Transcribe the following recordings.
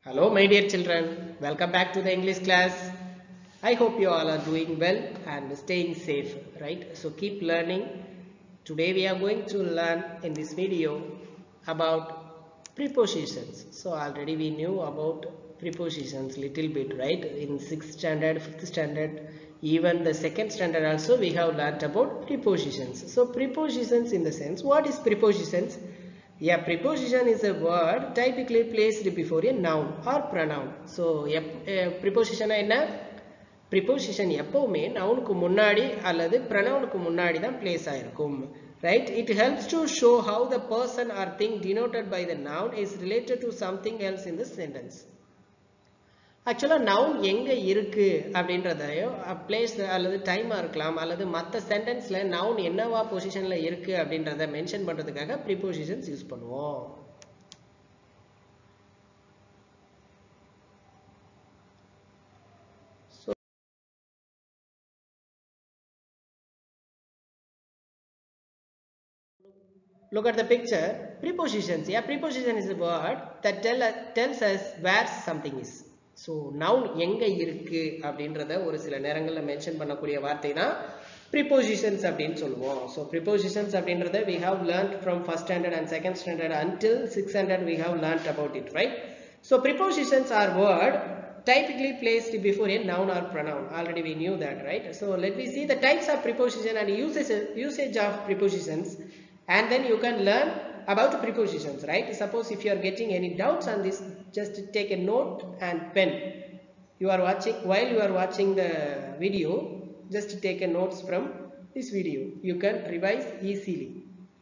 Hello my dear children, welcome back to the English class. I hope you all are doing well and staying safe, right? So keep learning. Today we are going to learn in this video about prepositions. So already we knew about prepositions little bit, right? In 6th standard, 5th standard, even the 2nd standard also we have learnt about prepositions. So prepositions in the sense, what is prepositions? A preposition is a word typically placed before a noun or pronoun. So preposition என்ன? Preposition எப்பவுமே நவுனுக்கு முன்னாடி அல்லது pronounக்கு முன்னாடி தான் place ஆயிருக்கும். Right? It helps to show how the person or thing denoted by the noun is related to something else in the sentence. ஆக்சுவலா noun எங்க இருக்கு அப்படின்றதையோ பிளேஸ் அல்லது டைமா இருக்கலாம் அல்லது மற்ற சென்டென்ஸ்ல நவுன் என்னவா பொசிஷன்ல இருக்கு அப்படின்றத மென்ஷன் பண்றதுக்காக ப்ரீபோசிஷன்ஸ் யூஸ் பண்ணுவோம். Look at the picture. Prepositions. Yeah, preposition is a word that tells us where something is. So noun எங்க இருக்கு அப்படின்றத ஒரு சில நேரங்கள்ல மென்ஷன் பண்ணக்கூடிய வார்த்தை தான் prepositions அப்படின்னு சொல்லுவோம். So prepositions அப்படின்றத we have learned from first standard and second standard until 6th standard we have learned about it, right? So prepositions are word typically placed before a noun or pronoun. Already we knew that, right? So let me see the types of preposition and usage of prepositions, and then you can learn about prepositions, right? Suppose if you are getting any doubts on this, just take a note and pen. While you are watching the video, just take a notes from this video. You can revise easily.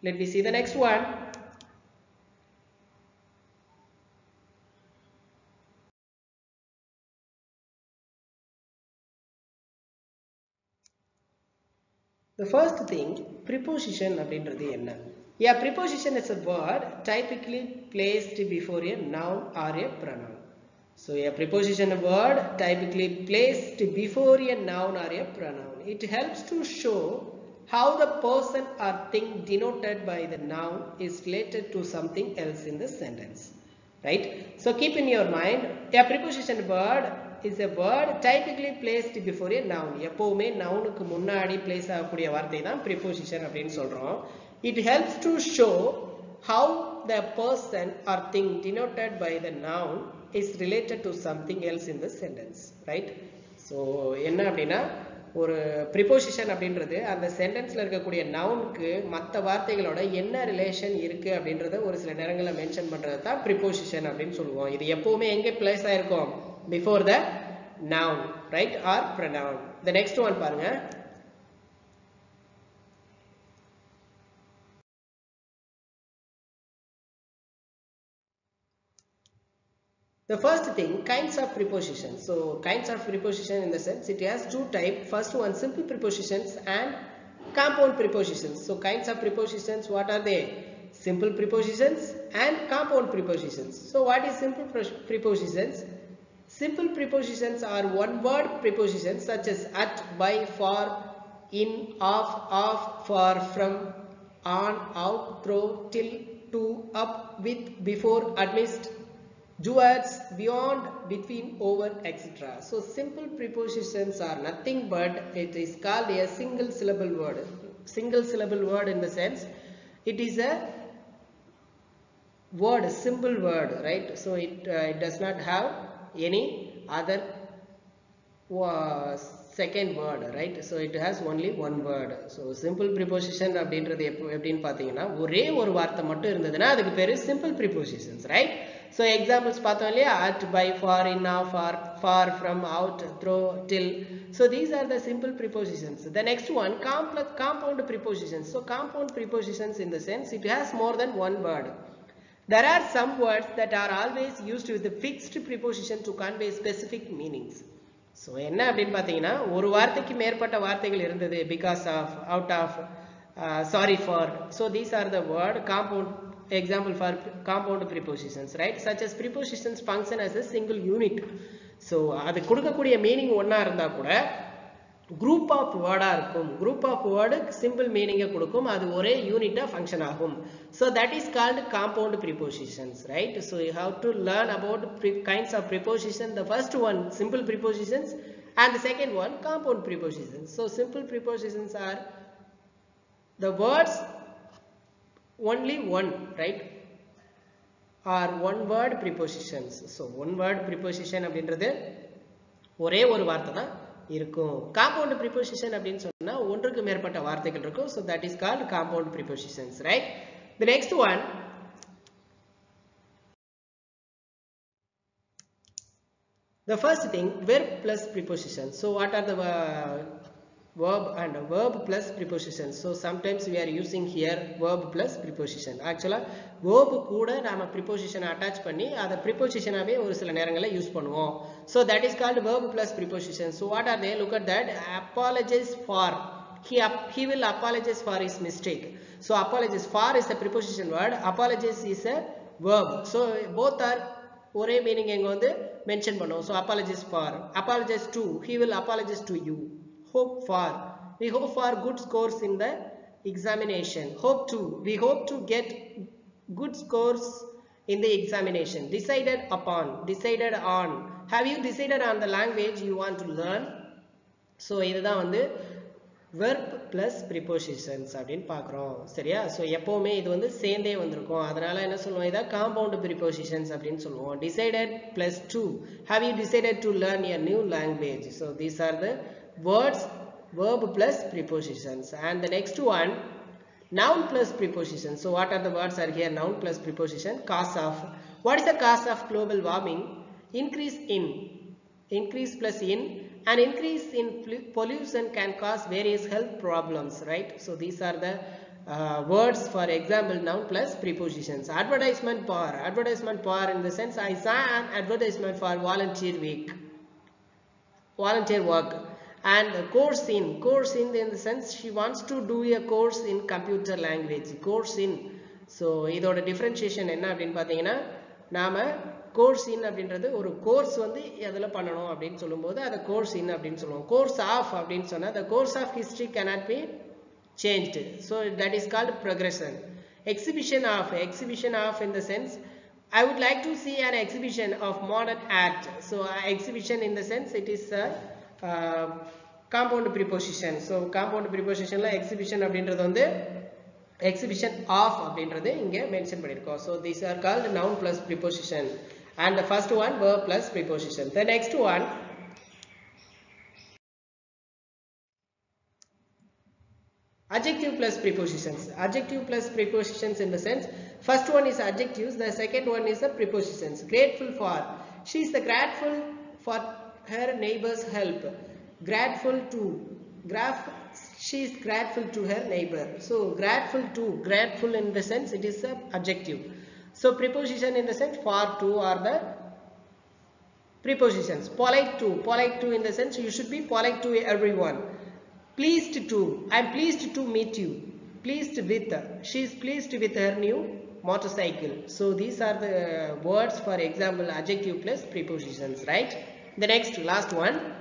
Let me see the next one. The first thing, preposition அப்படின்றது என்ன? A preposition is a word typically placed before a noun or a pronoun. So a preposition word typically placed before a noun or a pronoun. It helps to show how the person or thing denoted by the noun is related to something else in the sentence, right? So keep in your mind, a preposition word is a word typically placed before a noun. எப்பவுமே நவுனுக்கு முன்னாடி place ஆகக்கூடிய வார்த்தை தான் preposition அப்படின்னு சொல்றோம். It helps to show how the person or thing denoted by the noun is related to something else in the sentence, right? So என்ன அப்படின்னா ஒரு preposition அப்படின்றது அந்த சென்டென்ஸ்ல இருக்கக்கூடிய நவுனுக்கு மற்ற வார்த்தைகளோட என்ன ரிலேஷன் இருக்கு அப்படின்றத ஒரு சில நேரங்களில் மென்ஷன் பண்றது தான் preposition அப்படின்னு சொல்லுவோம். இது எப்பவுமே எங்கே பிளேஸ் ஆயிருக்கும்? Before the noun, right, or pronoun. The next one பாருங்க. The first thing, kinds of prepositions. So kinds of preposition in the sense it has two types. First one, simple prepositions and compound prepositions. So kinds of prepositions, what are they? Simple prepositions and compound prepositions. So what is simple prepositions? Simple prepositions are one word prepositions such as at, by, for, in, of, for, from, on, out, through, till, to, up, with, before, amidst, towards, beyond, between, over, etc. So simple prepositions are nothing but it is called a single syllable word. Single syllable word in the sense it is a word, a simple word, right? So it does not have any other second word, right? So it has only one word. So simple preposition அப்படின்றது எப்படின்னு பார்த்தீங்கன்னா ஒரே ஒரு வார்த்தை மட்டும் இருந்ததுன்னா அதுக்கு பேரு simple prepositions, right? So examples பார்த்தோம் இல்லையா, at, by, for, in, of, for, far, from, out, through, till. So these are the simple prepositions. The next one, compound prepositions. So compound prepositions in the sense it has more than one word. There are some words that are always used with a fixed preposition to convey specific meanings. So என்ன அப்படின்னு பார்த்தீங்கன்னா ஒரு வார்த்தைக்கு மேற்பட்ட வார்த்தைகள் இருந்தது, because of, out of, sorry for. So these are the word compound example for compound prepositions, right? Such as prepositions function as a single unit. So அது கொடுக்கக்கூடிய மீனிங் ஒன்னா இருந்தா கூட group of word இருக்கும் group of word simple meaning கொடுக்கும் அது ஒரே யூனிட்டா function ஆகும் so that is called compound prepositions right so you have to learn about kinds of preposition the first one simple prepositions and the second one compound prepositions so simple prepositions are the words only one right or one word prepositions so one word preposition அப்படின்றது ஒரே ஒரு வார்த்தை தான் இருக்கும் compound preposition அப்படினு சொன்னா ஒன்றுக்கு மேற்பட்ட வார்த்தைகள் இருக்கும் so that is called compound prepositions right the next one the first thing verb plus preposition so what are the verb and verb plus prepositions so sometimes we are using here verb plus preposition actually verb கூட நாம preposition attach பண்ணி அத preposition ஆவே ஒரு சில நேரங்கள்ல use பண்ணுவோம் so that is called verb plus preposition so what are they look at that apologize for he will apologize for his mistake so apologize for is a preposition word apologize is a verb so both are ஒரே meaning எங்க வந்து mention பண்ணுவோம் so apologize for apologize to he will apologize to you hope for we hope for good scores in the examination hope to we hope to get good scores in the examination decided upon decided on have you decided on the language you want to learn so இதுதான் வந்து verb plus prepositions அப்படினு பார்க்கறோம் சரியா so எப்பவுமே இது வந்து சேர்ந்தே வந்திருக்கும் அதனால என்ன சொல்லுவோம் இத compound prepositions அப்படினு சொல்லுவோம் decided plus to have you decided to learn a new language so these are the words verb plus prepositions and the next one noun plus preposition so what are the words are here noun plus preposition cause of what is the cause of global warming increase plus in an increase in pollution can cause various health problems right so these are the words for example noun plus prepositions advertisement for in the sense I saw an advertisement for volunteer work and course in the sense she wants to do a course in computer language course in so இதோட differentiation என்ன அப்படினு பாத்தீங்கன்னா நாம course in அப்படின்றது ஒரு course வந்து எதல பண்ணனும் அப்படினு சொல்லும்போது அத course in அப்படினு சொல்லுவோம் course of அப்படினு சொன்னா the course of history cannot be changed so that is called progression exhibition of in the sense I would like to see an exhibition of modern art so exhibition in the sense it is a compound preposition so compound prepositionல exhibition அப்படின்றது வந்து exhibition of அப்படின்றது இங்க mention பண்ணிருக்கோம் so these are called noun plus preposition and the first one verb plus preposition the next one adjective plus prepositions in the sense first one is adjectives the second one is the prepositions grateful for she is the grateful for her neighbor's help grateful to she is grateful to her neighbor so grateful in the sense it is a adjective so preposition in the sense for to are the prepositions polite to in the sense you should be polite to everyone pleased to I am pleased to meet you pleased with she is pleased with her new motorcycle so these are the words for example adjective plus prepositions right the next last one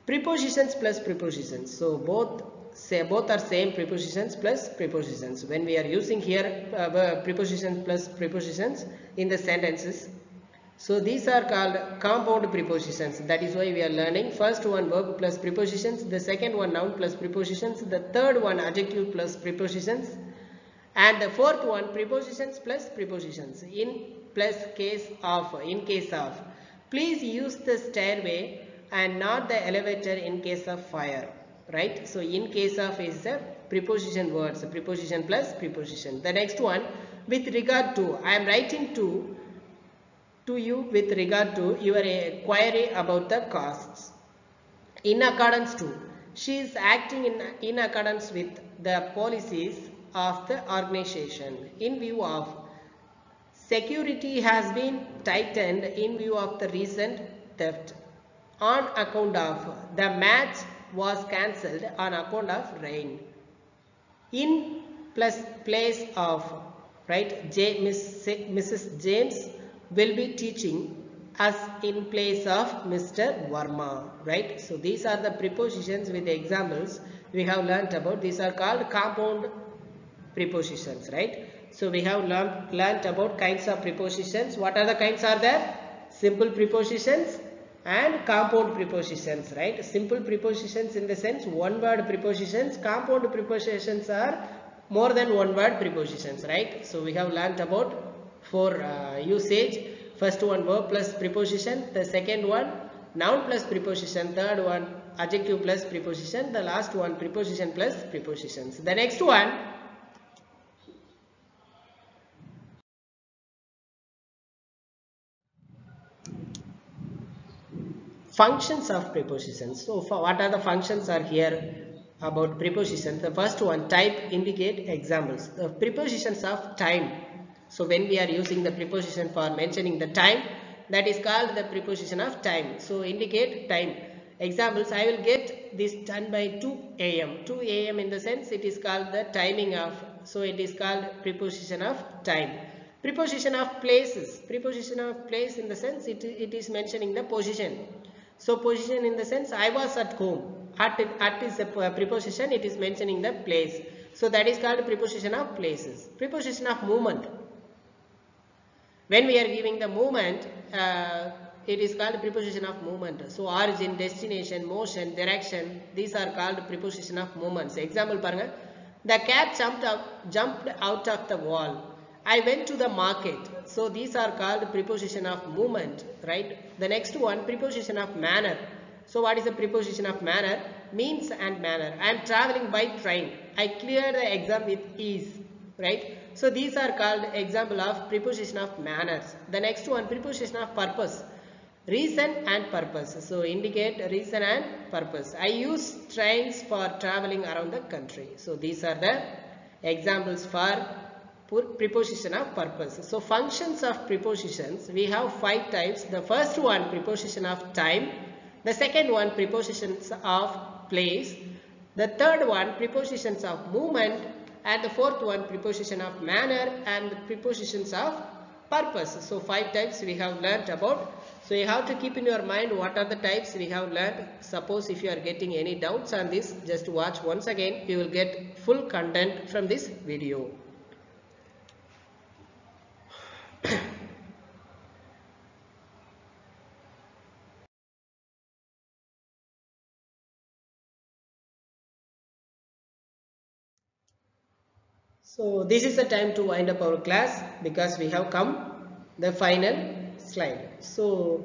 prepositions plus prepositions so both are same prepositions plus prepositions when we are using here prepositions plus prepositions in the sentences so these are called compound prepositions that is why we are learning first one verb plus prepositions the second one noun plus prepositions the third one adjective plus prepositions and the fourth one prepositions plus prepositions in case of please use the stairway and not the elevator in case of fire right so in case of is a preposition words preposition plus preposition the next one with regard to I am writing to you with regard to your query about the costs in accordance to she is acting in accordance with the policies of the organization in view of security has been tightened in view of the recent theft on account of the match was cancelled on account of rain in plus place of right Mrs. James will be teaching as in place of Mr. Verma, right? So these are the prepositions with the examples we have learnt about. These are called compound prepositions, right? So we have learnt about kinds of prepositions. What are the kinds are there? Simple prepositions and compound prepositions, right? Simple prepositions in the sense one word prepositions. Compound prepositions are more than one word prepositions, right? So we have learnt about four usage. First one verb plus preposition, the second one noun plus preposition, third one adjective plus preposition, the last one preposition plus prepositions. The next one, functions of prepositions. So what are the functions are here about prepositions? The first one, type, indicate, examples. The prepositions of time. So when we are using the preposition for mentioning the time, that is called the preposition of time. So indicate time. Examples, I will get this done by 2 a.m. 2 a.m. in the sense it is called the timing of, so it is called preposition of time. Preposition of places. Preposition of place in the sense it is mentioning the position. So position in the sense I was at home. At is a preposition, it is mentioning the place. So that is called preposition of places. Preposition of movement. When we are giving the movement, it is called preposition of movement. So origin, destination, motion, direction, these are called preposition of movements. Example paranga, the cat jumped out of the wall. I went to the market. So these are called preposition of movement, right? The next one, preposition of manner. So what is the preposition of manner? Means and manner. I am traveling by train. I cleared the exam with ease, right? So these are called example of preposition of manners. The next one, preposition of purpose. Reason and purpose. So indicate reason and purpose. I use trains for traveling around the country. So these are the examples for preposition of purpose. So functions of prepositions, we have 5 types. The first one, preposition of time. The second one, prepositions of place. The third one, prepositions of movement. And the fourth one, preposition of manner and the prepositions of purpose. So 5 types we have learnt about. So you have to keep in your mind what are the types we have learnt. Suppose if you are getting any doubts on this, just watch once again. You will get full content from this video. So this is the time to wind up our class because we have come the final slide. So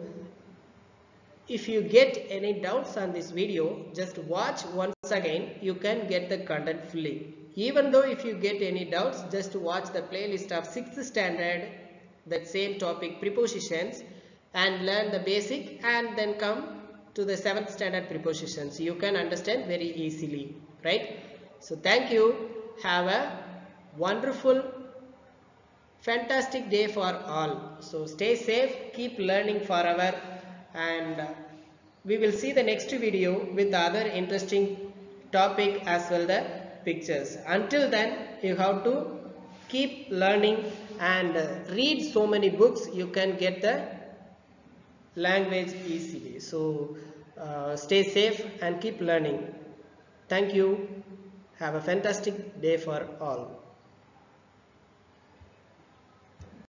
if you get any doubts on this video, just watch once again. You can get the content fully. Even though if you get any doubts, just watch the playlist of 6th standard, that same topic prepositions, and learn the basic, and then come to the 7th standard prepositions. You can understand very easily, right? So thank you. Have a wonderful, fantastic day for all. So stay safe, keep learning forever, and we will see the next video with the other interesting topic as well the pictures. Until then, you have to keep learning and read so many books. You can get the language easily. So stay safe and keep learning. Thank you. Have a fantastic day for all.